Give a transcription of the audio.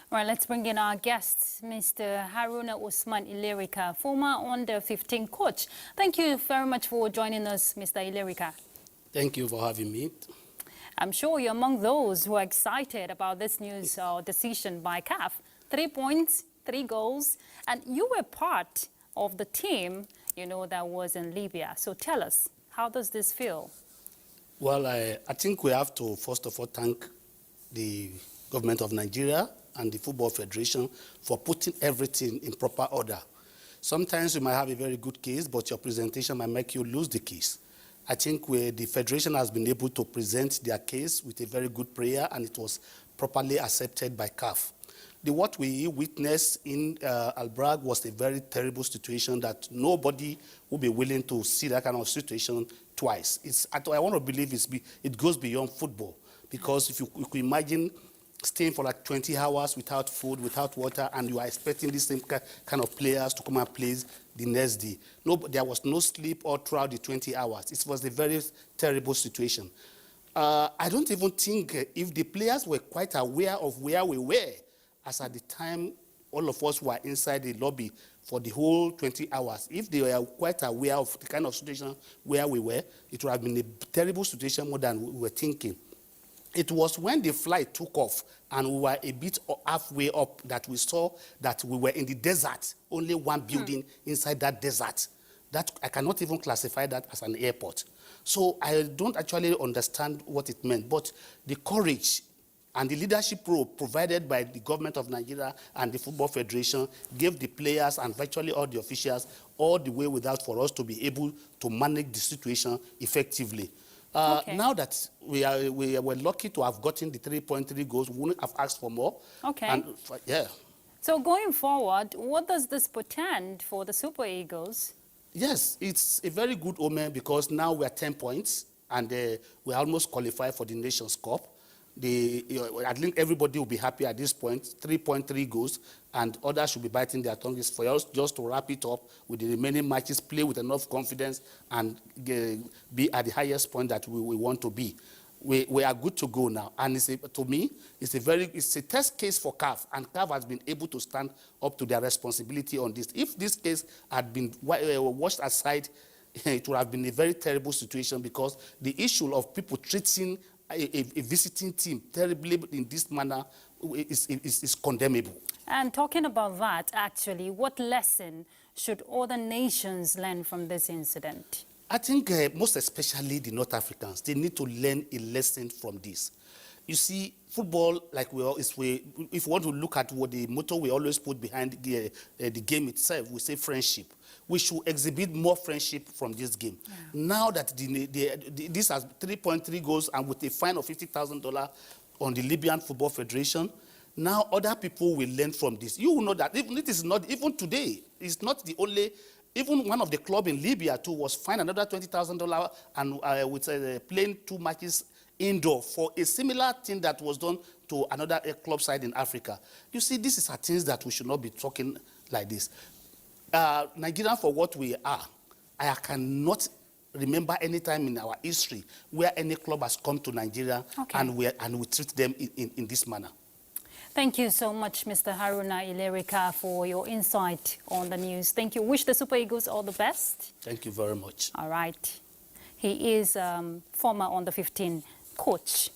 All right, let's bring in our guest, Mr. Haruna Usman Ilerika, former under-15 coach. Thank you very much for joining us, Mr. Ilerika. Thank you for having me. I'm sure you're among those who are excited about this news or decision by CAF. 3 points, 3 goals, and you were part of the team, that was in Libya. So tell us, how does this feel? Well, I think we have to, first of all, thank the government of Nigeria and the Football Federation for putting everything in proper order. Sometimes you might have a very good case, but your presentation might make you lose the case. I think the Federation has been able to present their case with a very good prayer, and it was properly accepted by CAF. What we witnessed in Albrag was a very terrible situation that nobody would be willing to see that kind of situation twice. I want to believe it goes beyond football, because if you could imagine staying for like 20 hours without food, without water, and you are expecting these same kind of players to come and play the next day. No, there was no sleep all throughout the 20 hours. It was a very terrible situation. I don't even think if the players were quite aware of where we were, as at the time all of us were inside the lobby for the whole 20 hours. If they were quite aware of the kind of situation where we were, it would have been a terrible situation more than we were thinking. It was when the flight took off and we were a bit halfway up that we saw that we were in the desert, only one building inside that desert. That I cannot even classify that as an airport. So I don't actually understand what it meant, but the courage and the leadership role provided by the government of Nigeria and the Football Federation gave the players and virtually all the officials all the way without for us to be able to manage the situation effectively. Now that we were lucky to have gotten the 3.3 goals, we wouldn't have asked for more. Okay. And So going forward, what does this portend for the Super Eagles? Yes, it's a very good omen, because now we are 10 points and we almost qualify for the Nations Cup. I think everybody will be happy at this point. 3.3 goals, and others should be biting their tongues for us just to wrap it up with the remaining matches, play with enough confidence, and be at the highest point that we want to be. We are good to go now, and to me, it's a test case for CAF, and CAF has been able to stand up to their responsibility on this. If this case had been washed aside, it would have been a very terrible situation, because the issue of people treating a visiting team terribly in this manner is condemnable. And talking about that, actually, what lesson should other nations learn from this incident? I think most especially the North Africans, they need to learn a lesson from this. You see, football, like if you want to look at what the motto we always put behind the game itself, we say friendship. We should exhibit more friendship from this game. Yeah. Now that this has 3.3 goals and with a fine of $50,000 on the Libyan Football Federation, now other people will learn from this. You will know that even today, it's not the only. Even one of the clubs in Libya too was fined another $20,000 and with playing 2 matches indoor for a similar thing that was done to another club side in Africa. You see, this is things that we should not be talking like this. Nigeria, for what we are, I cannot remember any time in our history where any club has come to Nigeria and we treat them in this manner. Thank you so much, Mr. Haruna Ilerika, for your insight on the news. Thank you. Wish the Super Eagles all the best. Thank you very much. All right. He is former under-15 coach.